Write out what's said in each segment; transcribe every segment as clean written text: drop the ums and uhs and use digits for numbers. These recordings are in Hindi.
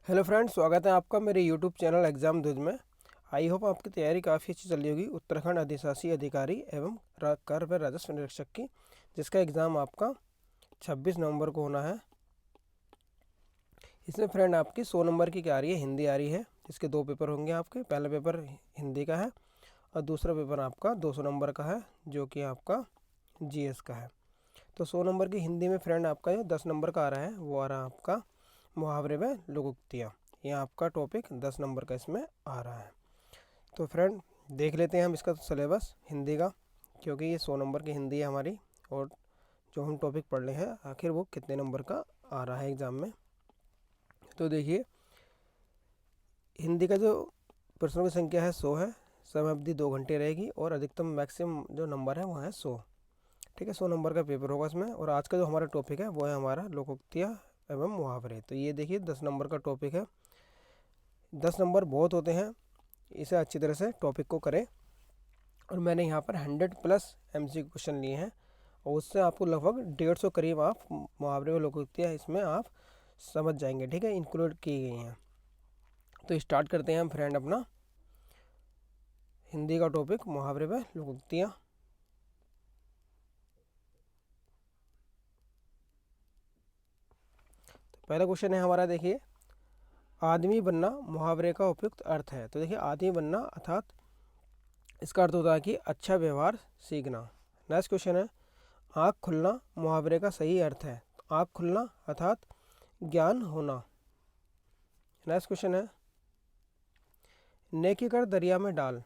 हेलो फ्रेंड्स, स्वागत है आपका मेरे यूट्यूब चैनल एग्ज़ाम दूज में। आई होप आपकी तैयारी काफ़ी अच्छी चल रही होगी। उत्तराखंड अधिशासी अधिकारी एवं कर व राजस्व निरीक्षक की, जिसका एग्ज़ाम आपका 26 नवंबर को होना है। इसमें फ्रेंड आपकी 100 नंबर की क्या आ रही है, हिंदी आ रही है। इसके दो पेपर होंगे आपके। पहला पेपर हिंदी का है और दूसरा पेपर आपका 200 नंबर का है, जो कि आपका जीएस का है। तो 100 नंबर की हिंदी में फ्रेंड आपका जो 10 नंबर का आ रहा है, वो आ रहा है आपका मुहावरे व लोकोक्तियाँ। ये आपका टॉपिक 10 नंबर का इसमें आ रहा है। तो फ्रेंड देख लेते हैं हम इसका सिलेबस हिंदी का, क्योंकि ये 100 नंबर की हिंदी है हमारी, और जो हम टॉपिक पढ़ रहे हैं आखिर वो कितने नंबर का आ रहा है एग्ज़ाम में। तो देखिए, हिंदी का जो प्रश्नों की संख्या है 100 है। समय अवधि 2 घंटे रहेगी और अधिकतम मैक्सिमम जो नंबर है वो है 100। ठीक है, 100 नंबर का पेपर होगा इसमें। और आज का जो हमारा टॉपिक है वो है हमारा लोकोक्तियाँ एवं मुहावरे। तो ये देखिए 10 नंबर का टॉपिक है। 10 नंबर बहुत होते हैं, इसे अच्छी तरह से टॉपिक को करें। और मैंने यहाँ पर 100+ MCQ क्वेश्चन लिए हैं, और उससे आपको लगभग 150 करीब आप मुहावरे व लोकोक्तियाँ इसमें आप समझ जाएंगे। ठीक है, इंक्लूड की गई हैं। तो स्टार्ट करते हैं हम फ्रेंड अपना हिंदी का टॉपिक मुहावरे व लोकोक्तियाँ। तो पहला क्वेश्चन है हमारा, देखिए, आदमी बनना मुहावरे का उपयुक्त अर्थ है। तो देखिए, आदमी बनना अर्थात इसका अर्थ होता है कि अच्छा व्यवहार सीखना। नेक्स्ट क्वेश्चन है, आँख खुलना मुहावरे का सही अर्थ है। आँख खुलना अर्थात ज्ञान होना। नेक्स्ट क्वेश्चन है, नेकी कर दरिया में डाल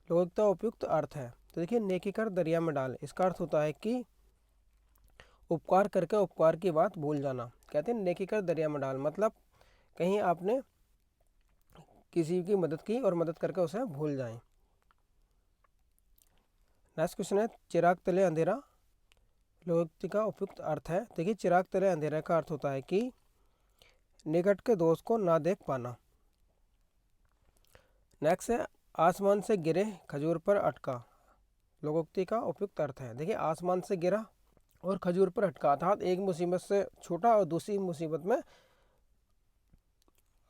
लोकोक्ता उपयुक्त अर्थ है। तो देखिए, नेकी कर दरिया में डाल, इसका अर्थ होता है कि उपकार करके उपकार की बात भूल जाना। कहते हैं नेकी कर दरिया में डाल, मतलब कहीं आपने किसी की मदद की और मदद करके उसे भूल जाएं। नेक्स्ट क्वेश्चन है, चिराग तले अंधेरा लोकोक्ति का उपयुक्त अर्थ है। देखिए, चिराग तले अंधेरा का अर्थ होता है कि निकट के दोस्त को ना देख पाना। नेक्स्ट है, आसमान से गिरे खजूर पर अटका लोकोक्ति का उपयुक्त अर्थ है। देखिए, आसमान से गिरा और खजूर पर अटका अर्थात एक मुसीबत से छूटा और दूसरी मुसीबत में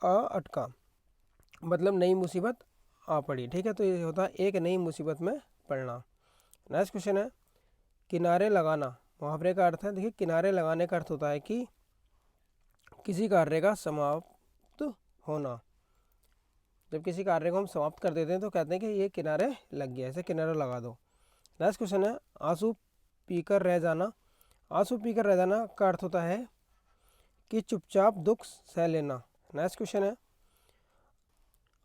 अटका, मतलब नई मुसीबत आ पड़ी। ठीक है, तो ये होता है एक नई मुसीबत में पड़ना। नेक्स्ट क्वेश्चन है, किनारे लगाना मुहावरे का अर्थ है। देखिए, किनारे लगाने का अर्थ होता है कि किसी कार्य का समाप्त होना। जब किसी कार्य को हम समाप्त कर देते हैं तो कहते हैं कि ये किनारे लग गया, ऐसे किनारा लगा दो। नेक्स्ट क्वेश्चन है, आंसू पीकर रह जाना। आंसू पीकर रह जाना का अर्थ होता है कि चुपचाप दुख सह लेना। नेक्स्ट क्वेश्चन है,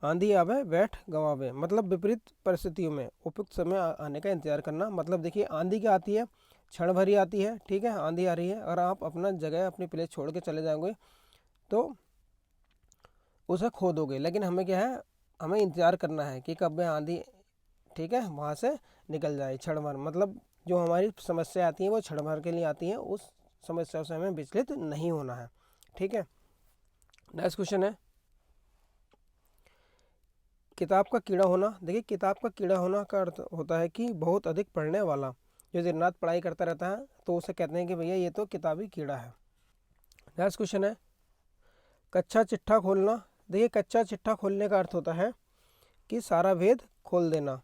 आंधी आवे बैठ गंवावे, मतलब विपरीत परिस्थितियों में उपयुक्त समय आने का इंतजार करना। मतलब देखिए, आंधी क्या आती है, क्षण भरी आती है। ठीक है, आंधी आ रही है और आप अपना जगह अपनी प्लेस छोड़ के चले जाओगे तो उसे खो दोगे। लेकिन हमें क्या है, हमें इंतजार करना है कि कब आंधी, ठीक है, वहाँ से निकल जाए क्षण भर। मतलब जो हमारी समस्या आती है वो क्षण भर के लिए आती है, उस समस्या से हमें विचलित नहीं होना है। ठीक है, नेक्स्ट क्वेश्चन है, किताब का कीड़ा होना। देखिए, किताब का कीड़ा होना का अर्थ होता है कि बहुत अधिक पढ़ने वाला, जो दिन रात पढ़ाई करता रहता है, तो उसे कहते हैं कि भैया ये तो किताबी कीड़ा है। नेक्स्ट क्वेश्चन है, कच्चा चिट्ठा खोलना। देखिए, कच्चा चिट्ठा खोलने का अर्थ होता है कि सारा भेद खोल देना।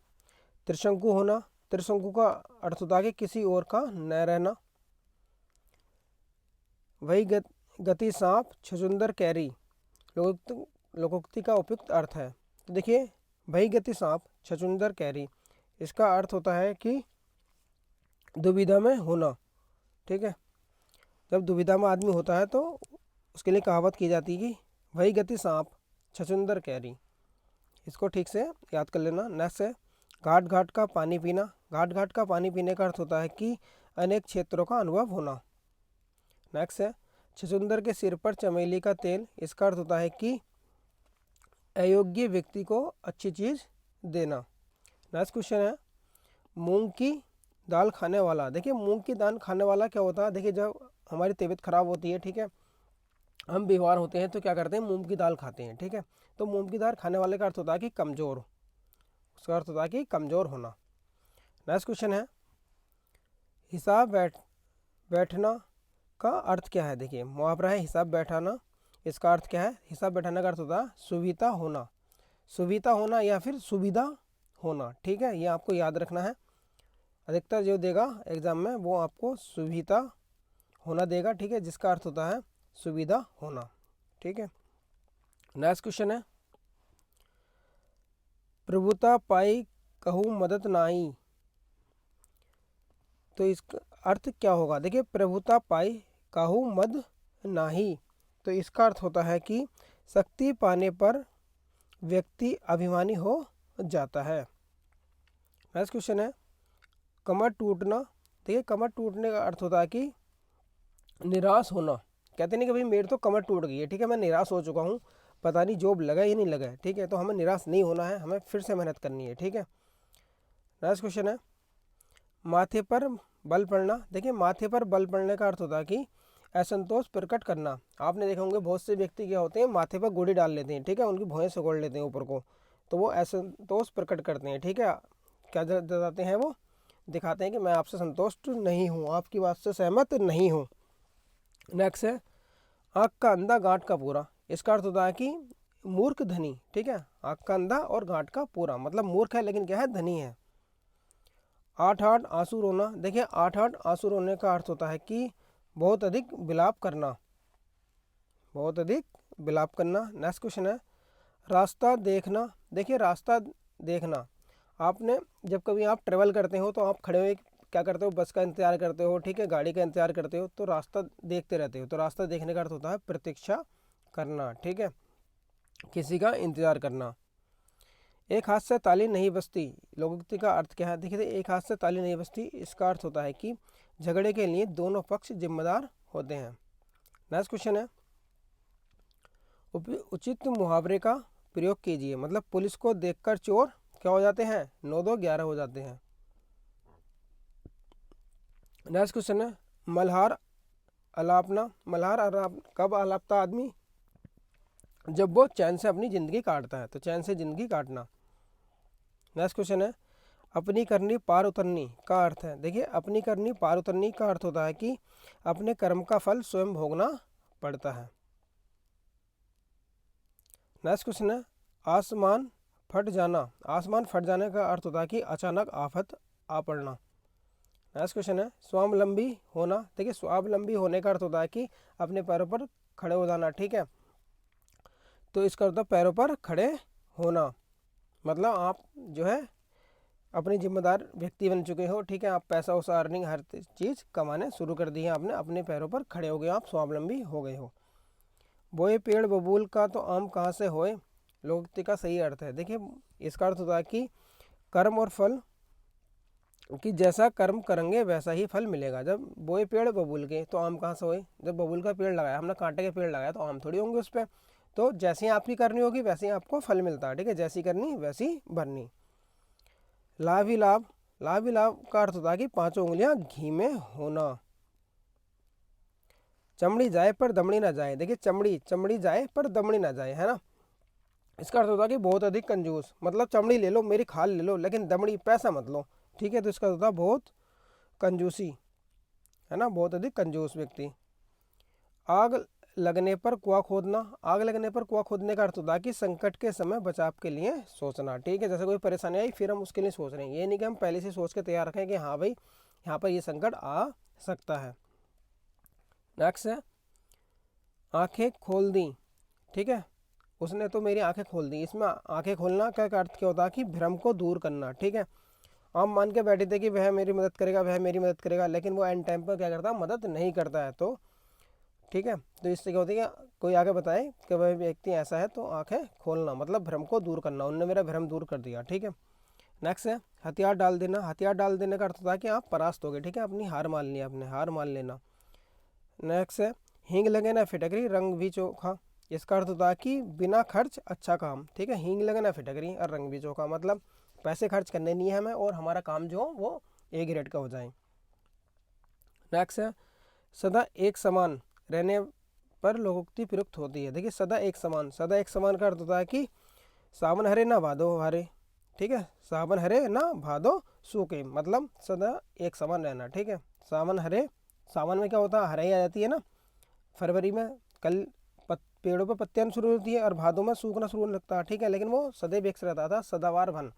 त्रिशंकु होना, त्रिशंकु का अर्थ होता है कि किसी और का न रहना। वही गति सांप छछुंदर कैरी लोकोक्ति का उपयुक्त अर्थ है। तो देखिए, वही गति सांप छछुंदर कैरी, इसका अर्थ होता है कि दुविधा में होना। ठीक है, जब दुविधा में आदमी होता है तो उसके लिए कहावत की जाती है कि वही गति सांप छछुंदर कैरी। इसको ठीक से याद कर लेना। नेक्स्ट है, घाट घाट का पानी पीना। घाट घाट का पानी पीने का अर्थ होता है कि अनेक क्षेत्रों का अनुभव होना। नेक्स्ट है, छछुंदर के सिर पर चमेली का तेल। इसका अर्थ होता है कि अयोग्य व्यक्ति को अच्छी चीज़ देना। नेक्स्ट क्वेश्चन है, मूंग की दाल खाने वाला। देखिए, मूंग की दाल खाने वाला क्या होता है, देखिए जब हमारी तबीयत खराब होती है, ठीक है, हम बीमार होते हैं तो क्या करते हैं, मूंग की दाल खाते हैं। ठीक है, तो मूंग की दाल खाने वाले का अर्थ होता है कि कमज़ोर, उसका अर्थ होता है कि कमज़ोर होना। नेक्स्ट क्वेश्चन है, हिसाब बैठना का अर्थ क्या है। देखिए, मुहावरा है हिसाब बैठाना, इसका अर्थ क्या है? हिसाब बैठाने का अर्थ होता है सुविधा होना, सुविधा होना या फिर सुविधा होना। ठीक है, ये आपको याद रखना है। अधिकतर जो देगा एग्जाम में वो आपको सुविधा होना देगा। ठीक है, जिसका अर्थ होता है सुविधा होना। ठीक है, नेक्स्ट क्वेश्चन है, प्रभुता पाई कहूँ मदद नाई, तो इसका अर्थ क्या होगा? देखिए, प्रभुता पाई कहूँ मद नाही, तो इसका अर्थ होता है कि शक्ति पाने पर व्यक्ति अभिमानी हो जाता है। नेक्स्ट क्वेश्चन है, कमर टूटना। देखिए, कमर टूटने का अर्थ होता है कि निराश होना। कहते नहीं कि भाई मेरी तो कमर टूट गई है, ठीक है, मैं निराश हो चुका हूँ, पता नहीं जॉब लगा या नहीं लगा है। ठीक है, तो हमें निराश नहीं होना है, हमें फिर से मेहनत करनी है। ठीक है, नेक्स्ट क्वेश्चन है, माथे पर बल पड़ना। देखिए, माथे पर बल पड़ने का अर्थ होता है कि असंतोष प्रकट करना। आपने देखा होंगे बहुत से व्यक्ति क्या होते हैं, माथे पर गोली डाल लेते हैं। ठीक है, उनकी भौहें सिकोड़ लेते हैं ऊपर को, तो वो असंतोष प्रकट करते हैं। ठीक है, क्या जताते हैं? वो दिखाते हैं कि मैं आपसे संतुष्ट नहीं हूँ, आपकी बात से सहमत नहीं हूँ। नेक्स्ट है, आँख का अंधा गांठ का पूरा। इसका अर्थ होता है कि मूर्ख धनी। ठीक है, आँख का अंधा और गांठ का पूरा, मतलब मूर्ख है लेकिन क्या है, धनी है। आठ आठ आंसू रोना। देखिए, आठ आठ आंसू रोने का अर्थ होता है कि बहुत अधिक विलाप करना, बहुत अधिक विलाप करना। नेक्स्ट क्वेश्चन है, रास्ता देखना। देखिए, रास्ता देखना, आपने जब कभी आप ट्रेवल करते हो तो आप खड़े हुए क्या करते हो, बस का इंतजार करते हो, ठीक है, गाड़ी का इंतजार करते हो, तो रास्ता देखते रहते हो। तो रास्ता देखने का अर्थ होता है प्रतीक्षा करना। ठीक है, किसी का इंतजार करना। एक हाथ से ताली नहीं बजती, लोकोक्ति का अर्थ क्या है? देखिए, एक हाथ से ताली नहीं बजती, इसका अर्थ होता है कि झगड़े के लिए दोनों पक्ष जिम्मेदार होते हैं। नेक्स्ट क्वेश्चन है, उचित मुहावरे का प्रयोग कीजिए। मतलब पुलिस को देखकर चोर क्या हो जाते हैं, 9 2 11 हो जाते हैं। नेक्स्ट क्वेश्चन है, मल्हार अलापना। मल्हार अलाप कब अलापता आदमी? जब वो चैन से अपनी ज़िंदगी काटता है, तो चैन से ज़िंदगी काटना। नेक्स्ट क्वेश्चन है, अपनी करनी पार उतरनी का अर्थ है। देखिए, अपनी करनी पार उतरनी का अर्थ होता है कि अपने कर्म का फल स्वयं भोगना पड़ता है। नेक्स्ट क्वेश्चन है, आसमान फट जाना। आसमान फट जाने का अर्थ होता है कि अचानक आफत आ पड़ना। नेक्स्ट क्वेश्चन है, स्वावलंबी होना। देखिए, स्वावलंबी होने का अर्थ होता है कि अपने पैरों पर खड़े हो जाना। ठीक है, तो इसका अर्थ पैरों पर खड़े होना, मतलब आप जो है अपनी जिम्मेदार व्यक्ति बन चुके हो। ठीक है, आप पैसा उसा अर्निंग हर चीज़ कमाने शुरू कर दी है आपने, अपने पैरों पर खड़े हो गए, आप स्वावलंबी हो गए हो। बोए पेड़ बबूल का तो आम कहाँ से होए, लोकोक्ति का सही अर्थ है। देखिए, इसका अर्थ होता है कि कर्म और फल, कि जैसा कर्म करेंगे वैसा ही फल मिलेगा। जब बोए पेड़ बबूल के तो आम कहाँ से होए, जब बबूल का पेड़ लगाया हमने, कांटे के पेड़ लगाया, तो आम थोड़ी होंगे उस पर। तो जैसी आपकी करनी होगी वैसे ही आपको फल मिलता है। ठीक है, जैसी करनी वैसी भरनी। लाभ ही लाभ। लाभ ही लाभ का अर्थ होता है कि 5 उंगलियां घी में होना। चमड़ी जाए पर दमड़ी ना जाए। देखिए, चमड़ी जाए पर दमड़ी ना जाए, है ना। इसका अर्थ होता है कि बहुत अधिक कंजूस, मतलब चमड़ी ले लो, मेरी खाल ले लो, लेकिन दमड़ी पैसा मत लो। ठीक है, तो इसका होता है बहुत कंजूसी, है ना, बहुत अधिक कंजूस व्यक्ति। आग लगने पर कुआं खोदना। आग लगने पर कुआं खोदने का अर्थ होता है कि संकट के समय बचाव के लिए सोचना। ठीक है, जैसे कोई परेशानी आई फिर हम उसके लिए सोच रहे हैं, ये नहीं कि हम पहले से सोच के तैयार रखें कि हाँ भाई यहाँ पर ये संकट आ सकता है। नेक्स्ट है, आंखें खोल दी। ठीक है, उसने तो मेरी आंखें खोल दी। इसमें आंखें खोलना का अर्थ क्या होता है कि भ्रम को दूर करना। ठीक है, हम मान के बैठे थे कि वह मेरी मदद करेगा, वह मेरी मदद करेगा, लेकिन वो एंड टाइम पर क्या करता है, मदद नहीं करता है। तो ठीक है, तो इससे क्या होता है कि कोई आगे बताए कि वह व्यक्ति ऐसा है, तो आंखें खोलना मतलब भ्रम को दूर करना, उनने मेरा भ्रम दूर कर दिया। ठीक है, नेक्स्ट है, हथियार डाल देना। हथियार डाल देने का अर्थ होता है कि आप परास्त हो गए। ठीक है, अपनी हार मान ली, आपने हार मान लेना। नेक्स्ट है, हींग लगे ना फिटकरी रंग भी चोखा। इसका अर्थ होता है कि बिना खर्च अच्छा काम। ठीक है, हींग लगे ना फिटकरी और रंग भी चोखा, मतलब पैसे खर्च करने नहीं है हमें, और हमारा काम जो वो ए ग्रेड का हो जाए। नेक्स्ट है, सदा एक समान रहने पर लोकोक्ति प्रयुक्त होती है। देखिए, सदा एक समान, सदा एक समान का अर्थ होता है कि सावन हरे ना भादो हरे। ठीक है, सावन हरे ना भादो सूखे, मतलब सदा एक समान रहना। ठीक है, सावन हरे, सावन में क्या होता है, हराई आ जाती है ना फरवरी में। कल पेड़ों पर पत्तियां शुरू होती है और भादों में सूखना शुरू होने लगता है, ठीक है, लेकिन वो सदैव एक से रहता था, सदावार वन,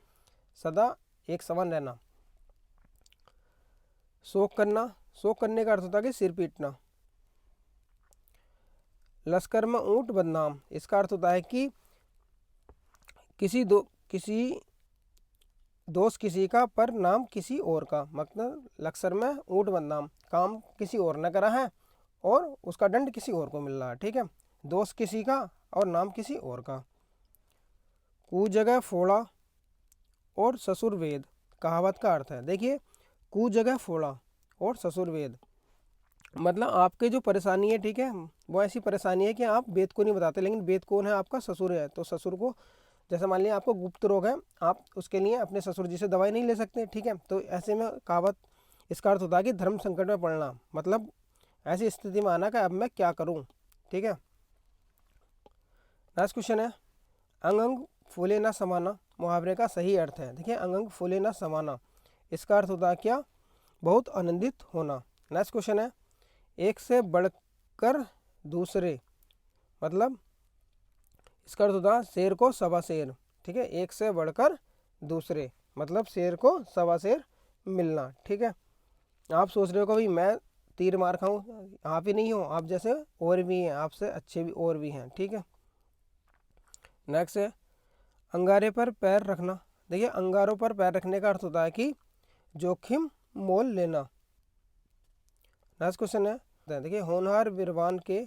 सदा एक समान रहना। शोक करना, शोक करने का अर्थ होता है कि सिर पीटना। लश्कर में ऊंट बदनाम, इसका अर्थ होता है कि किसी दोस्त किसी का पर नाम किसी और का, मतलब लश्कर में ऊंट बदनाम, काम किसी और ने करा है और उसका दंड किसी और को मिल रहा है, ठीक है, दोस्त किसी का और नाम किसी और का। कु जगह फोड़ा और ससुर वेद, कहावत का अर्थ है, देखिए कु जगह फोड़ा और ससुर वेद, मतलब आपके जो परेशानी है, ठीक है, वो ऐसी परेशानी है कि आप वेद को नहीं बताते, लेकिन वेद कौन है, आपका ससुर है। तो ससुर को, जैसे मान लिया आपको गुप्त रोग है, आप उसके लिए अपने ससुर जी से दवाई नहीं ले सकते, ठीक है, तो ऐसे में कहावत, इसका अर्थ होता है कि धर्म संकट में पड़ना, मतलब ऐसी स्थिति में आना कि अब मैं क्या करूं, ठीक है। नेक्स्ट क्वेश्चन है, अंग अंग फूले ना समाना, मुहावरे का सही अर्थ है, देखिए अंग अंग फूले ना समाना, इसका अर्थ होता है क्या, बहुत आनंदित होना। नेक्स्ट क्वेश्चन है, एक से बढ़कर दूसरे, मतलब इसका अर्थ होता है शेर को सवा शेर, ठीक है, एक से बढ़कर दूसरे, मतलब शेर को सवा शेर मिलना, ठीक है। आप सोच रहे हो कि भाई मैं तीर मार खाऊं, आप ही नहीं हो, आप जैसे और भी हैं, आपसे अच्छे भी और भी हैं, ठीक है। नेक्स्ट है, अंगारे पर पैर रखना, देखिए अंगारों पर पैर रखने का अर्थ होता है कि जोखिम मोल लेना। नेक्स्ट क्वेश्चन है, देखिए होनहार विरवान के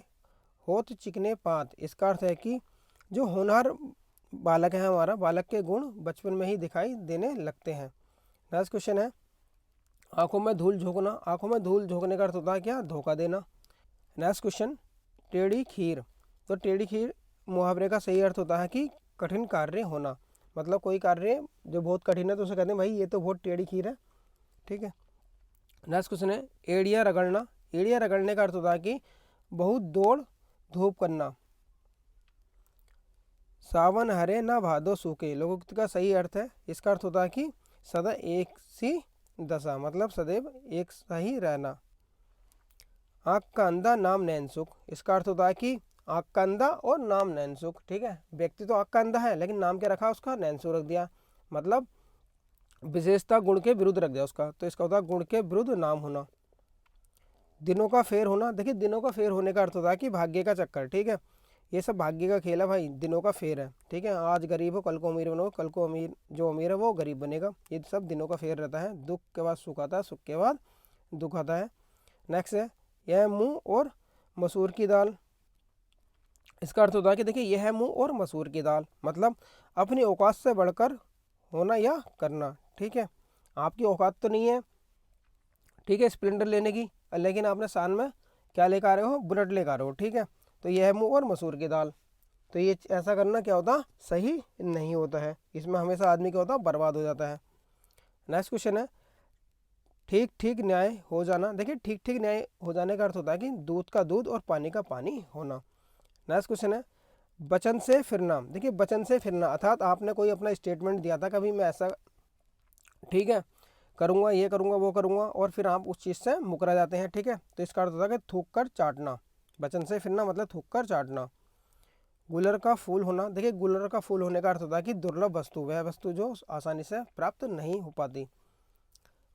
होत चिकने पात, इसका अर्थ है कि जो होनहार बालक है हमारा, बालक के गुण बचपन में ही दिखाई देने लगते हैं। नेक्स्ट क्वेश्चन है, आंखों में धूल झोंकना, आंखों में धूल झोंकने का अर्थ होता है क्या, धोखा देना। नेक्स्ट क्वेश्चन, टेढ़ी खीर, तो टेढ़ी खीर मुहावरे का सही अर्थ होता है कि कठिन कार्य होना, मतलब कोई कार्य जो बहुत कठिन है तो उसे कहते हैं भाई ये तो बहुत टेढ़ी खीर है, ठीक है। नेक्स्ट क्वेश्चन है, एड़िया रगड़ना, एड़िया रगड़ने का अर्थ होता है कि बहुत दौड़ धूप करना। सावन हरे ना भादो सूखे, लोकोक्ति का सही अर्थ है, इसका अर्थ होता है कि सदा एक सी दशा, मतलब सदैव एक सा ही रहना। आँख का अंधा नाम नैन सुख, इसका अर्थ होता है कि आँख का अंधा और नाम नैन सुख, ठीक है, व्यक्ति तो आँख का अंधा है लेकिन नाम क्या रखा उसका, नैन सुख रख दिया, मतलब विशेषता गुण के विरुद्ध रख दिया उसका, तो इसका होता है गुण के विरुद्ध नाम होना। दिनों का फेर होना, देखिए दिनों का फेर होने का अर्थ होता है कि भाग्य का चक्कर, ठीक है, ये सब भाग्य का खेल है भाई, दिनों का फेर है, ठीक है, आज गरीब हो कल को अमीर बनो, कल को अमीर जो अमीर है वो गरीब बनेगा, ये सब दिनों का फेर रहता है, दुख के बाद सुख आता है, सुख के बाद दुख आता है। नेक्स्ट है, यह मुँह और मसूर की दाल, इसका अर्थ होता है कि देखिए यह है मुँह और मसूर की दाल, मतलब अपनी औकात से बढ़कर होना या करना, ठीक है, आपकी औकात तो नहीं है, ठीक है, स्प्लेंडर लेने की, लेकिन आपने शान में क्या लेकर आ रहे हो, बुलेट लेकर आ रहे हो, ठीक है, तो यह है मुँह और मसूर की दाल, तो ये ऐसा करना क्या होता, सही नहीं होता है, इसमें हमेशा आदमी क्या होता, बर्बाद हो जाता है। नेक्स्ट क्वेश्चन है, ठीक ठीक न्याय हो जाना, देखिए ठीक ठीक न्याय हो जाने का अर्थ होता है कि दूध का दूध और पानी का पानी होना। नेक्स्ट क्वेश्चन है, वचन से फिरना, देखिए वचन से फिरना अर्थात आपने कोई अपना स्टेटमेंट दिया था कभी मैं ऐसा, ठीक है, करूँगा, ये करूँगा, वो करूँगा, और फिर आप उस चीज़ से मुकरा जाते हैं, ठीक है, तो इसका अर्थ होता है कि थूक कर चाटना, वचन से फिरना मतलब थूक कर चाटना। गुलर का फूल होना, देखिए गुलर का फूल होने का अर्थ होता है कि दुर्लभ वस्तु, वह वस्तु जो आसानी से प्राप्त नहीं हो पाती।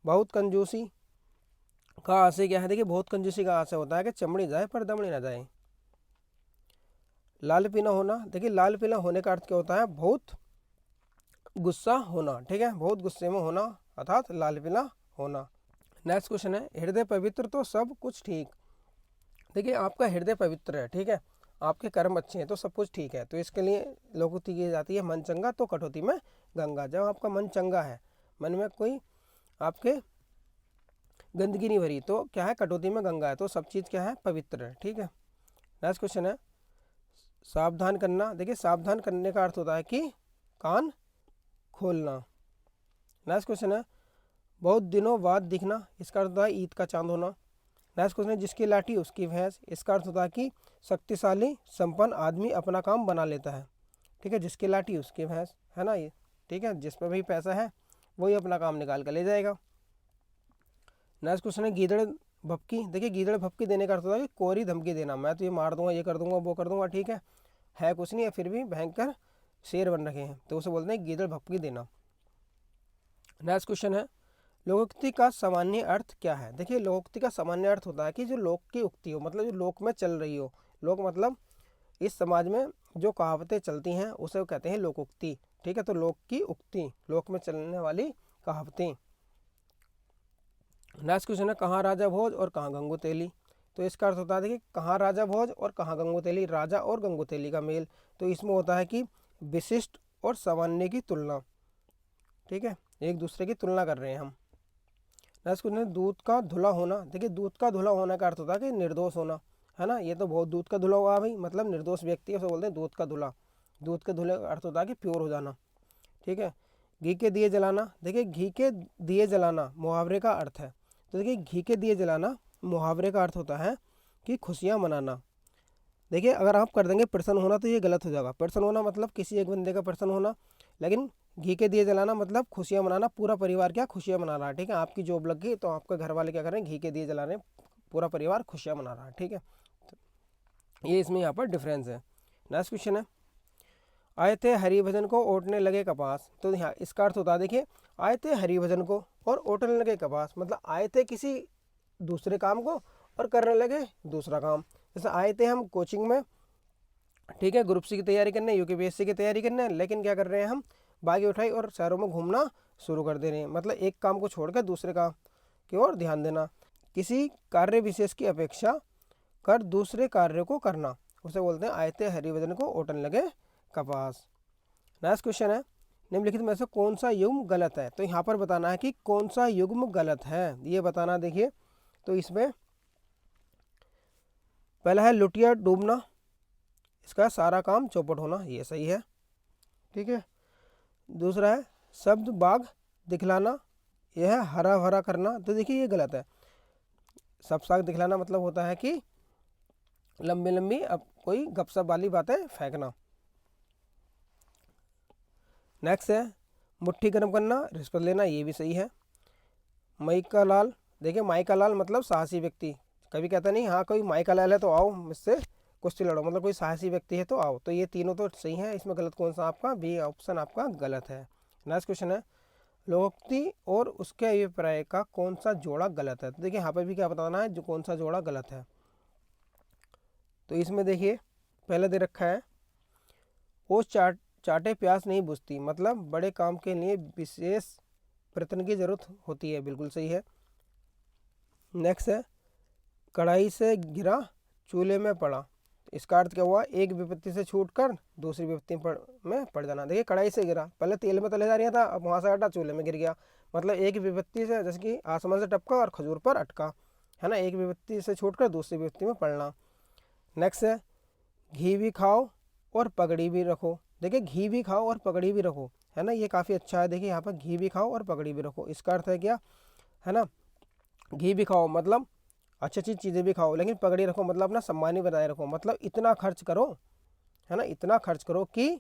बहुत कंजूसी का आशय क्या है, देखिए बहुत कंजूसी का आशय होता है कि चमड़ी जाए पर दमड़ी ना जाए। लाल पीला होना, देखिए लाल पीला होने का अर्थ क्या होता है, बहुत गुस्सा होना, ठीक है, बहुत गुस्से में होना अर्थात लाल पीला होना। नेक्स्ट क्वेश्चन है, हृदय पवित्र तो सब कुछ ठीक, देखिए आपका हृदय पवित्र है, ठीक है, आपके कर्म अच्छे हैं तो सब कुछ ठीक है, तो इसके लिए लोकोक्ति की जाती है, मन चंगा तो कटौती में गंगा, जब आपका मन चंगा है, मन में कोई आपके गंदगी नहीं भरी तो क्या है, कटौती में गंगा है, तो सब चीज़ क्या है, पवित्र है, ठीक है। नेक्स्ट क्वेश्चन है, सावधान करना, देखिए सावधान करने का अर्थ होता है कि कान खोलना। नेक्स्ट क्वेश्चन है, बहुत दिनों बाद दिखना, इसका अर्थ होता है ईद का चांद होना। नेक्स्ट क्वेश्चन है, जिसकी लाठी उसकी भैंस, इसका अर्थ होता है कि शक्तिशाली संपन्न आदमी अपना काम बना लेता है, ठीक है, जिसकी लाठी उसकी भैंस, है ना ये, ठीक है, जिस पर भी पैसा है वही अपना काम निकाल कर ले जाएगा। नेक्स्ट क्वेश्चन है, गीदड़ भपकी, देखिए गीदड़ भपकी देने का अर्थ होता है कि कोरी धमकी देना, मैं तो ये मार दूंगा, ये कर दूंगा, वो कर दूंगा, ठीक है, है कुछ नहीं है फिर भी भयंकर शेर बन रखे हैं, तो उसे बोलते हैं गीदड़ भपकी देना। नेक्स्ट क्वेश्चन है लोकोक्ति का सामान्य अर्थ क्या है। देखिए लोकोक्ति का सामान्य अर्थ होता है कि जो लोक की उक्ति हो, मतलब जो लोक में चल रही हो। लोक मतलब इस समाज में जो कहावतें चलती हैं उसे कहते हैं लोकोक्ति। ठीक है, तो लोक की उक्ति, लोक में चलने वाली कहावतें। नेक्स्ट क्वेश्चन है कहाँ राजा भोज और कहाँ गंगू तेली। तो इसका अर्थ होता है देखिए कहाँ राजा भोज और कहाँ गंगू तेली, राजा और गंगू तेली का मेल। तो इसमें होता है कि विशिष्ट और सामान्य की तुलना। ठीक है, एक दूसरे की तुलना कर रहे हैं हम। नेक्स्ट क्वेश्चन है दूध का धुला होना। देखिए दूध का धुला होने का अर्थ होता है कि निर्दोष होना, है ना। ये तो बहुत दूध का धुला हुआ भाई, मतलब निर्दोष व्यक्ति है, उसे बोलते हैं दूध का धुला। दूध के धुले का अर्थ होता है कि प्योर हो जाना। ठीक है, घी के दिए जलाना। देखिए घी के दिए जलाना मुहावरे का अर्थ है। तो देखिए घी के दिए जलाना मुहावरे का अर्थ होता है कि खुशियाँ मनाना। देखिए अगर आप कर देंगे प्रसन्न होना तो ये गलत हो जाएगा। प्रसन्न होना मतलब किसी एक बंदे का प्रसन्न होना, लेकिन घी के दिए जलाना मतलब खुशियाँ मनाना, पूरा परिवार क्या खुशियाँ मना रहा है। ठीक है, आपकी जॉब लग गई तो आपके घर वाले क्या कर रहे हैं, घी के दिए जला रहे हैं, पूरा परिवार खुशियाँ मना रहा है। ठीक है, ये इसमें यहाँ पर डिफरेंस है। नेक्स्ट क्वेश्चन है आए थे हरिभजन को ओटने लगे कपास। तो यहाँ इसका अर्थ होता है देखिए आए थे हरिभजन को और ओटने लगे कपास, मतलब आए थे किसी दूसरे काम को और करने लगे दूसरा काम। जैसे आए थे हम कोचिंग में, ठीक है, ग्रुप सी की तैयारी करने, यूपीपीएससी की तैयारी करने, लेकिन क्या कर रहे हैं हम, बागी उठाई और शहरों में घूमना शुरू कर दे रहे हैं। मतलब एक काम को छोड़कर दूसरे काम की ओर ध्यान देना। किसी कार्य विशेष की अपेक्षा कर दूसरे कार्य को करना, उसे बोलते हैं आए थे हरिभजन को ओटने लगे कपास। नेक्स्ट क्वेश्चन है निम्नलिखित में से कौन सा युग्म गलत है। तो यहाँ पर बताना है कि कौन सा युग्म गलत है, ये बताना। देखिए तो इसमें पहला है लुटिया डूबना, इसका सारा काम चौपट होना, ये सही है। ठीक है, दूसरा है शब्द बाग दिखलाना, यह है हरा भरा करना। तो देखिए ये गलत है। सब साग दिखलाना मतलब होता है कि लंबी लंबी अब कोई गपशप वाली बातें फेंकना। नेक्स्ट है मुट्ठी गर्म करना, रिश्वत लेना, ये भी सही है। मई का लाल, देखिए माई का लाल मतलब साहसी व्यक्ति। कभी कहता नहीं हाँ कोई माई का लाल है तो आओ मुझसे कुश्ती लड़ो, मतलब कोई साहसी व्यक्ति है तो आओ। तो ये तीनों तो सही है, इसमें गलत कौन सा आपका, बी ऑप्शन आपका गलत है। नेक्स्ट क्वेश्चन है लोकोक्ति और उसके अभिप्राय का कौन सा जोड़ा गलत है। तो देखिए यहाँ पर भी क्या बताना है जो कौन सा जोड़ा गलत है। तो इसमें देखिए पहले दे रखा है वो चाटे प्यास नहीं बुझती, मतलब बड़े काम के लिए विशेष प्रयत्न की जरूरत होती है, बिल्कुल सही है। नेक्स्ट है कढ़ाई से गिरा चूल्हे में पड़ा, इसका अर्थ क्या हुआ, एक विपत्ति से छूटकर दूसरी विपत्ति में पड़ जाना। देखिए कढ़ाई से गिरा, पहले तेल में तले जा रहा था, अब वहाँ से हटा चूल्हे में गिर गया, मतलब एक विपत्ति से, जैसे कि आसमान से टपका और खजूर पर अटका, है ना, एक विपत्ति से छूटकर दूसरी विपत्ति में पड़ना। नेक्स्ट है घी भी खाओ और पगड़ी भी रखो। देखिए घी भी खाओ और पगड़ी भी रखो, है ना, ये काफ़ी अच्छा है। देखिए यहाँ पर घी भी खाओ और पगड़ी भी रखो, इसका अर्थ है क्या, है ना, घी भी खाओ मतलब अच्छी अच्छी चीज़ें भी खाओ, लेकिन पगड़ी रखो मतलब अपना सम्मान ही बनाए रखो, मतलब इतना खर्च करो, है ना, इतना खर्च करो कि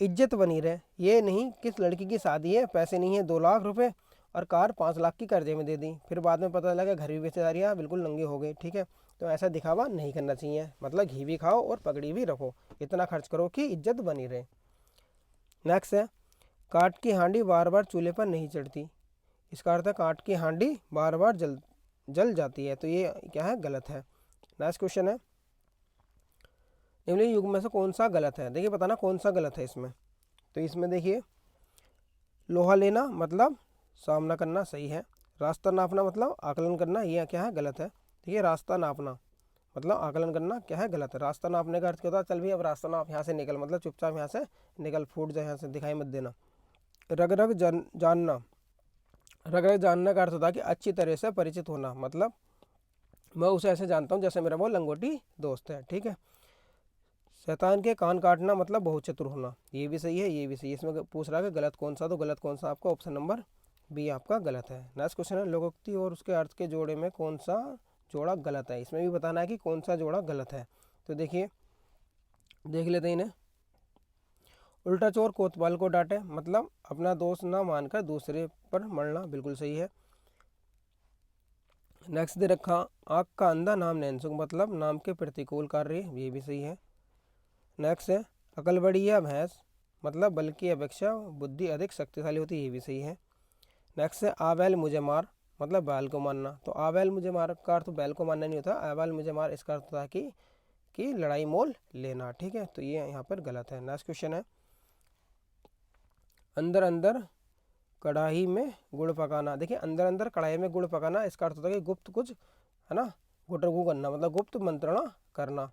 इज्जत बनी रहे। ये नहीं कि लड़की की शादी है, पैसे नहीं है 2 लाख रुपए और कार 5 लाख की कर्जे में दे दी, फिर बाद में पता लगा घर भी बेचेदारियाँ बिल्कुल नंगे हो गए। ठीक है, तो ऐसा दिखावा नहीं करना चाहिए, मतलब घी भी खाओ और पगड़ी भी रखो, इतना खर्च करो कि इज्जत बनी रहे। नेक्स्ट है काठ की हांडी बार बार चूल्हे पर नहीं चढ़ती, इसका अर्थ है काठ की हांडी बार बार जल जाती है, तो ये क्या है, गलत है। नेक्स्ट क्वेश्चन है निम्नलिखित युग में से कौन सा गलत है। देखिए बताना कौन सा गलत है इसमें। तो इसमें देखिए लोहा लेना मतलब सामना करना, सही है। रास्ता नापना मतलब आकलन करना, ये क्या है, गलत है। देखिए रास्ता नापना मतलब आकलन करना क्या है, गलत है। रास्ता नापने का अर्थ क्या होता है, चल भी अब रास्ता नाप, यहाँ से निकल, मतलब चुपचाप यहाँ से निकल, फूट जाए यहाँ से, दिखाई मत देना। रग रग जानना, रग रग जानना का अर्थ होता है कि अच्छी तरह से परिचित होना, मतलब मैं उसे ऐसे जानता हूँ जैसे मेरा वो लंगोटी दोस्त है। ठीक है, शैतान के कान काटना मतलब बहुत चतुर होना, ये भी सही है, ये भी सही है। इसमें पूछ रहा है कि गलत कौन सा, तो गलत कौन सा आपका, ऑप्शन नंबर बी आपका गलत है। नेक्स्ट क्वेश्चन है लोकोक्ति और उसके अर्थ के जोड़े में कौन सा जोड़ा गलत है, इसमें भी बताना है कि कौन सा जोड़ा गलत है। तो देखिए देख लेते हैं इन्हें। उल्टा चोर कोतवाल को डांटे, मतलब अपना दोस्त ना मानकर दूसरे पर मरना, बिल्कुल सही है। नेक्स्ट दे रखा आँख का अंधा नाम नैनसुख, मतलब नाम के प्रतिकूल कार्य, ये भी सही है। नेक्स्ट है अकल बड़ी या भैंस, मतलब बल की अपेक्षा बुद्धि अधिक शक्तिशाली होती है, ये भी सही है। नेक्स्ट है आ बैल मुझे मार, मतलब बैल को मारना। तो आ बैल मुझे मार का अर्थ बैल को मारना नहीं होता, आ बैल मुझे मार इसका अर्थ होता है कि लड़ाई मोल लेना। ठीक है, तो ये यहाँ पर गलत है। नेक्स्ट क्वेश्चन है अंदर अंदर कढ़ाई में गुड़ पकाना। देखिए अंदर अंदर कढ़ाई में गुड़ पकाना इसका अर्थ होता है कि गुप्त कुछ, है ना, गुटरगू करना, मतलब गुप्त मंत्रणा करना।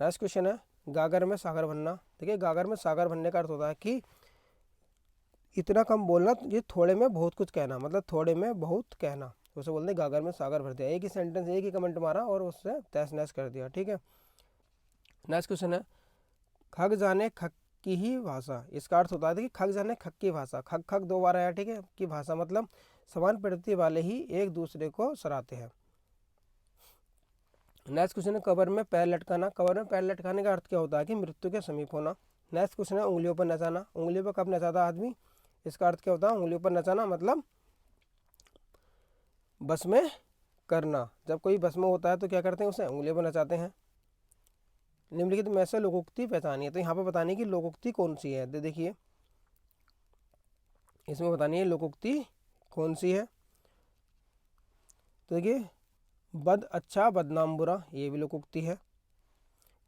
नेक्स्ट क्वेश्चन है गागर में सागर भरना। देखिए गागर में सागर भरने का अर्थ होता है कि इतना कम बोलना, ये थोड़े में बहुत कुछ कहना, मतलब थोड़े में बहुत कहना, उसे बोलते हैं गागर में सागर भर दिया। एक ही सेंटेंस, एक ही कमेंट मारा और उससे तहस नहस कर दिया। ठीक है, नेक्स्ट क्वेश्चन है खग जाने खग की ही भाषा। इसका अर्थ होता है कि खग जाने खग की भाषा। खग खग दो बार आया, ठीक है, की भाषा मतलब समान प्रवृत्ति वाले ही एक दूसरे को सराहते हैं। नेक्स्ट क्वेश्चन है कबर में पैर लटकाना। कबर में पैर लटकाने का अर्थ क्या होता है कि मृत्यु के समीप होना। नेक्स्ट क्वेश्चन है उंगलियों पर नचाना। उंगलियों पर कब नचाता आदमी, इसका अर्थ क्या होता है उंगलियों पर नचाना मतलब बस में करना। जब कोई बस में होता है तो क्या करते हैं, उसे उंगलियों पर नचाते हैं। निम्नलिखित में से लोकोक्ति पहचानिए। तो यहाँ पर बतानी कि लोकोक्ति कौन सी है, देखिए इसमें बतानी है लोकोक्ति कौन सी है। तो देखिए बद अच्छा बदनाम बुरा, ये भी लोकोक्ति है।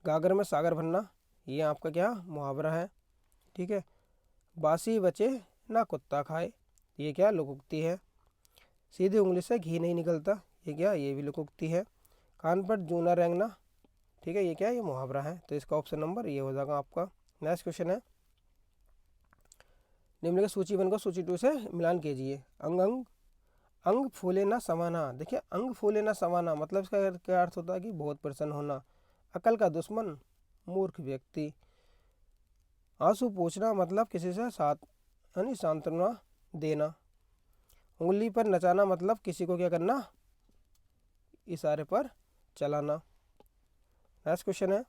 गागर में सागर भरना, ये आपका क्या मुहावरा है। ठीक है, बासी बचे ना कुत्ता खाए, ये क्या लोकोक्ति है। सीधी उंगली से घी नहीं निकलता, ये क्या, ये भी लोकोक्ति है। कान पर जूना रेंगना, ठीक है, ये क्या, ये मुहावरा है। तो इसका ऑप्शन नंबर ये हो जाएगा आपका। नेक्स्ट क्वेश्चन है निम्नलिखित सूची 1 को सूची 2 से मिलान कीजिए। अंग अंग अंग फूले ना समाना। देखिए अंग फूले ना समाना मतलब इसका क्या अर्थ होता है कि बहुत प्रसन्न होना। अकल का दुश्मन मूर्ख व्यक्ति। आंसू पूछना मतलब किसी से साथ, यानी सांत्वना देना। उंगली पर नचाना मतलब किसी को क्या करना, इशारे पर चलाना। नेक्स्ट क्वेश्चन है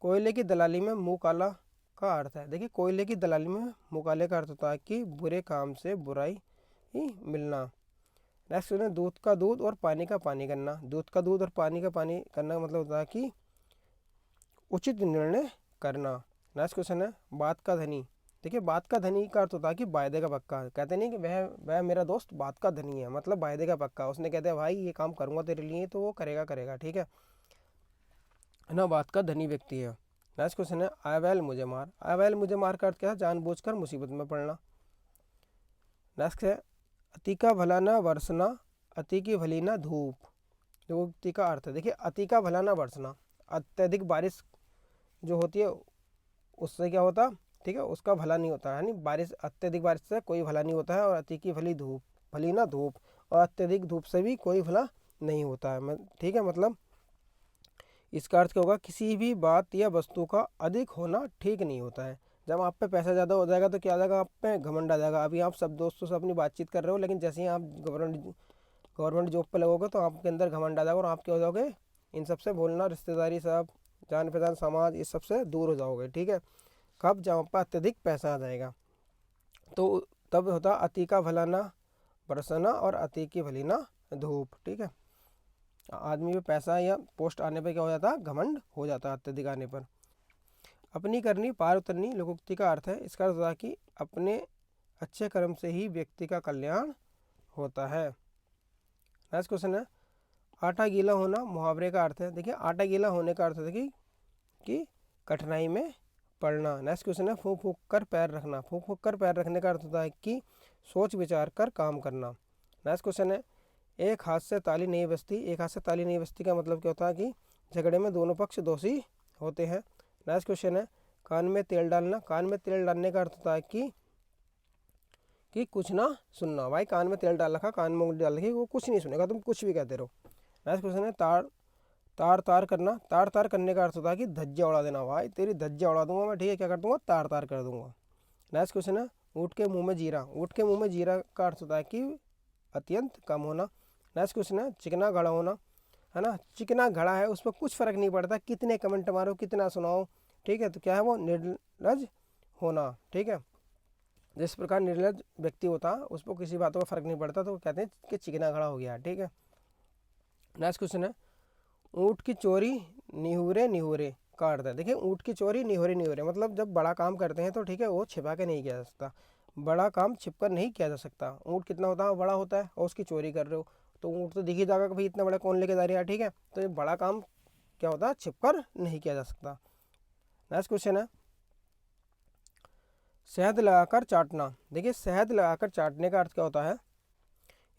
कोयले की दलाली में मुंह काला का अर्थ है। देखिए कोयले की दलाली में मुंह काले का अर्थ होता है कि बुरे काम से बुराई ही मिलना। नेक्स्ट क्वेश्चन है दूध का दूध और पानी का पानी करना। दूध का दूध और पानी का पानी करना का मतलब होता है कि उचित निर्णय करना। नेक्स्ट क्वेश्चन है बात का धनी। देखिए बात का धनी का अर्थ होता है कि वायदे का पक्का। कहते नहीं कि वह मेरा दोस्त बात का धनी है, मतलब वायदे का पक्का। उसने कहते हैं भाई ये काम करूंगा तेरे लिए, तो वो करेगा करेगा। ठीक है ना, बात का धनी व्यक्ति है। नेक्स्ट क्वेश्चन है आय बैल मुझे मार। आय बैल मुझे मार का अर्थ क्या है, जानबूझकर मुसीबत में पड़ना। नेक्स्ट है अति का भला ना बरसना, अति की भली ना धूप। जो अति का अर्थ है, देखिए अति का भला ना बरसना, अत्यधिक बारिश जो होती है उससे क्या होता, ठीक है, उसका भला नहीं होता है। यानी बारिश, अत्यधिक बारिश से कोई भला नहीं होता है। और अति की भली धूप, भली ना धूप, और अत्यधिक धूप से भी कोई भला नहीं होता है। ठीक है, मतलब इसका अर्थ क्या होगा, किसी भी बात या वस्तु का अधिक होना ठीक नहीं होता है। जब आप पे पैसा ज़्यादा हो जाएगा तो क्या आ जाएगा, आप पे घमंड आ जाएगा। अभी आप सब दोस्तों से अपनी बातचीत कर रहे हो, लेकिन जैसे ही आप गवर्नमेंट जॉब पे लगोगे तो आपके अंदर घमंड आ जाएगा और आप क्या हो जाओगे, इन सबसे बोलना, रिश्तेदारी, सब जान पहचान, समाज, इस सबसे दूर हो जाओगे। ठीक है, कब, जब आप पर अत्यधिक पैसा आ जाएगा। तो तब होता अति का भला ना बरसना और अति की भली ना धूप। ठीक है, आदमी पे पैसा या पोस्ट आने पे क्या हो जाता है, घमंड हो जाता है अत्यधिक आने पर। अपनी करनी पार उतरनी लोकोक्ति का अर्थ है। इसका अर्थ होता है कि अपने अच्छे कर्म से ही व्यक्ति का कल्याण होता है। नेक्स्ट क्वेश्चन है आटा गीला होना मुहावरे का अर्थ है। देखिए आटा गीला होने का अर्थ है कि कठिनाई में पड़ना। नेक्स्ट क्वेश्चन है फूंक फूंक कर पैर रखना। फूंक फूंक कर पैर रखने का अर्थ होता है कि सोच विचार कर काम करना। नेक्स्ट क्वेश्चन है एक हाथ से ताली नहीं बजती। एक हाथ से ताली नहीं बजती का मतलब क्या होता है कि झगड़े में दोनों पक्ष दोषी होते हैं। नेक्स्ट क्वेश्चन है कान में तेल डालना। कान में तेल डालने का अर्थ होता है कि कुछ ना सुनना। भाई कान में तेल डाल रखा, कान में उंगली डाल रखी, वो कुछ नहीं सुनेगा, तुम कुछ भी कहते रहो। नेक्स्ट क्वेश्चन है तार तार करना। तार तार करने का अर्थ होता है कि धज्जियाँ उड़ा देना। भाई तेरी धज्जियाँ उड़ा दूंगा मैं, ठीक है, क्या कर दूंगा, तार तार कर दूंगा। नेक्स्ट क्वेश्चन है ऊँट के मुंह में जीरा। ऊँट के मुंह में जीरा का अर्थ होता है कि अत्यंत कम होना। नेक्स्ट क्वेश्चन है चिकना घड़ा होना, है ना। चिकना घड़ा है, उस पर कुछ फ़र्क नहीं पड़ता कितने कमेंट मारो, कितना सुनाओ। ठीक है, तो क्या है वो, निर्लज होना। ठीक है, जिस प्रकार निर्लज व्यक्ति होता है उस पर किसी बातों का फ़र्क नहीं पड़ता, तो कहते हैं कि चिकना घड़ा हो गया। ठीक है, नेक्स्ट क्वेश्चन है ऊँट की चोरी निहुरे निहुरे। का अर्थ है। देखिए ऊँट की चोरी निहोरी निहोरे, मतलब जब बड़ा काम करते हैं तो ठीक है वो छिपा के नहीं किया जा सकता, बड़ा काम छिपकर नहीं किया जा सकता। ऊँट कितना होता है, बड़ा होता है, और उसकी चोरी कर रहे हो तो ऊँट तो दिख ही जाएगा कि भाई इतना बड़ा कौन लेके जा रहा है, ठीक है। तो ये बड़ा काम क्या होता है, छिपकर नहीं किया जा सकता। नेक्स्ट क्वेश्चन है शहद लगाकर चाटना। देखिए शहद लगाकर चाटने का अर्थ क्या होता है,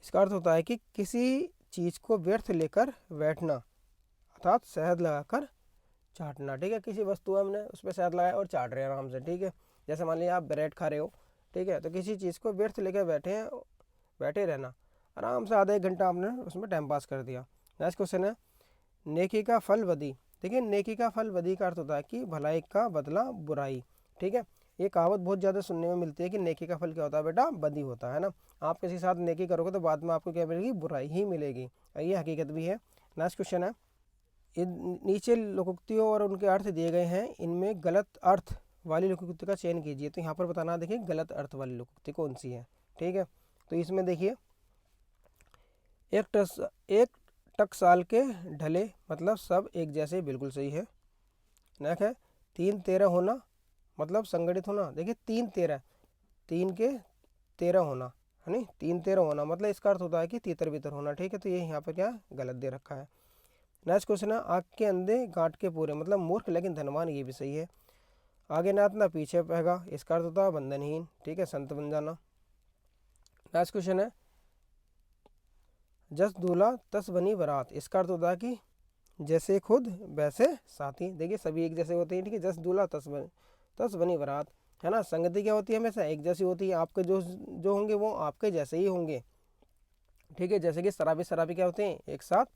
इसका अर्थ होता है कि किसी चीज़ को व्यर्थ लेकर बैठना, अर्थात शहद लगाकर चाटना, ठीक है। किसी वस्तु हमने उस पर शहद लगाया और चाट रहे हैं आराम से, ठीक है। जैसे मान लिया आप ब्रेड खा रहे हो, ठीक है, तो किसी चीज़ को व्यर्थ लेकर बैठे हैं, बैठे रहना, आराम से आधा एक घंटा आपने उसमें टाइम पास कर दिया। नेक्स्ट क्वेश्चन है नेकी का फल बदी। देखिए नेकी का फल बदी का अर्थ होता है कि भलाई का बदला बुराई, ठीक है। ये कहावत बहुत ज़्यादा सुनने में मिलती है कि नेकी का फल क्या होता है बेटा, बदी होता है ना। आप किसी साथ नेकी करोगे तो बाद में आपको क्या मिलेगी, बुराई ही मिलेगी, ये हकीकत भी है। नेक्स्ट क्वेश्चन है नीचे लोकोक्तियों और उनके अर्थ दिए गए हैं, इनमें गलत अर्थ वाली लोकोक्ति का चयन कीजिए। तो यहाँ पर बताना, देखिए गलत अर्थ वाली लोकोक्ति कौन सी है, ठीक है। तो इसमें देखिए एक टकसाल के ढले, मतलब सब एक जैसे, बिल्कुल सही है। नेक्स्ट है 3-13 होना, मतलब संगठित होना। देखिए 3-13, 3 के 13 होना है नहीं, 3-13 होना मतलब इसका अर्थ होता है कि तीतर बीतर होना, ठीक है। तो ये यहाँ पर क्या गलत दे रखा है। नेक्स्ट क्वेश्चन है आँख के अंधे गांठ के पूरे, मतलब मूर्ख लेकिन धनवान, ये भी सही है। आगे नाचना पीछे पहगा, इसका अर्थ होता है बंधनहीन, ठीक है, संत बन जाना। नेक्स्ट क्वेश्चन है जस दूल्हा तस बनी बारात, इसका अर्थ होता है कि जैसे खुद वैसे साथी। देखिए सभी एक जैसे होते हैं, ठीक है, जस दूल्हा तस बनी बारात, है ना। संगति क्या होती है, हमेशा एक जैसी होती है, आपके जो जो होंगे वो आपके जैसे ही होंगे, ठीक है। जैसे कि शराबी शराबी क्या होते हैं, एक साथ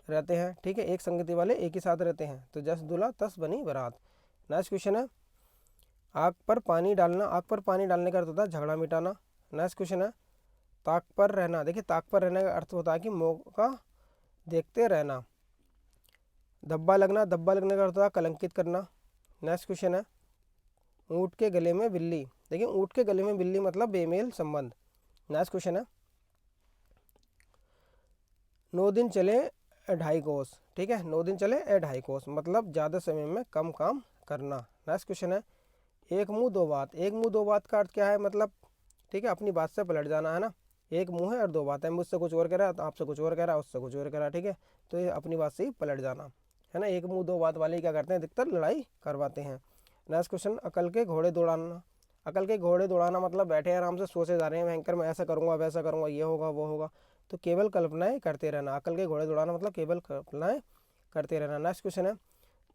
रहते हैं, ठीक है, एक संगति वाले एक ही साथ रहते हैं। तो जस दूल्हा तस बनी बारात। नेक्स्ट क्वेश्चन है आग पर पानी डालना, आग पर पानी डालने का अर्थ होता है झगड़ा मिटाना। नेक्स्ट क्वेश्चन है ताक पर रहना। देखिए ताक पर रहने का अर्थ होता है कि मौका देखते रहना। धब्बा लगना, धब्बा लगने का अर्थ होता है कलंकित करना। नेक्स्ट क्वेश्चन है ऊँट के गले में बिल्ली। देखिए ऊँट के गले में बिल्ली मतलब बेमेल संबंध। नेक्स्ट क्वेश्चन है 9 दिन चले 2.5 कोस, ठीक है, 9 दिन चले 2.5 कोस मतलब ज़्यादा समय में कम काम करना। नेक्स्ट क्वेश्चन है एक मुंह दो बात। एक मुंह दो बात का अर्थ क्या है, मतलब ठीक है अपनी बात से पलट जाना, है ना। एक मुंह है और दो बात है, मुझसे कुछ और कह रहा है तो आपसे कुछ और कह रहा है, उससे कुछ और कह रहा है, ठीक है। तो ये अपनी बात से ही पलट जाना, है ना। एक मुंह दो बात वाले क्या करते हैं, अधिकतर लड़ाई करवाते हैं। नेक्स्ट क्वेश्चन अकल के घोड़े दौड़ाना। अकल के घोड़े दौड़ाना मतलब बैठे आराम से सोचे जा रहे हैं भयंकर, मैं ऐसा करूँगा वैसा करूँगा, ये होगा वो होगा, तो केवल कल्पनाएं करते रहना। अकल के घोड़े दौड़ाना मतलब केवल कल्पनाएं करते रहना। नेक्स्ट क्वेश्चन है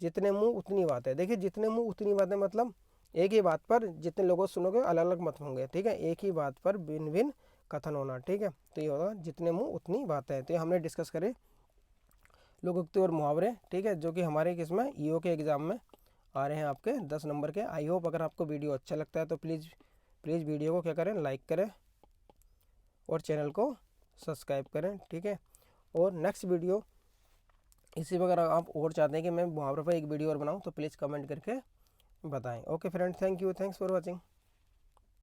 जितने मुंह उतनी बातें। देखिए जितने मुंह उतनी बातें मतलब एक ही बात पर जितने लोगों सुनोगे अलग अलग मत होंगे, ठीक है, एक ही बात पर भिन्न भिन्न कथन होना, ठीक है। तो ये होगा जितने मुंह उतनी बातें। तो ये हमने डिस्कस करे लोकोक्ति और मुहावरे, ठीक है, जो कि हमारे किसमें ईओ के एग्ज़ाम में आ रहे हैं आपके 10 नंबर के। आई होप अगर आपको वीडियो अच्छा लगता है तो प्लीज़ वीडियो को क्या करें, लाइक करें और चैनल को सब्सक्राइब करें, ठीक है। और नेक्स्ट वीडियो इसी में अगर आप और चाहते हैं कि मैं मुहावरे पर एक वीडियो और बनाऊं तो प्लीज़ कमेंट करके बताएं। Okay friend, thank you, thanks for watching.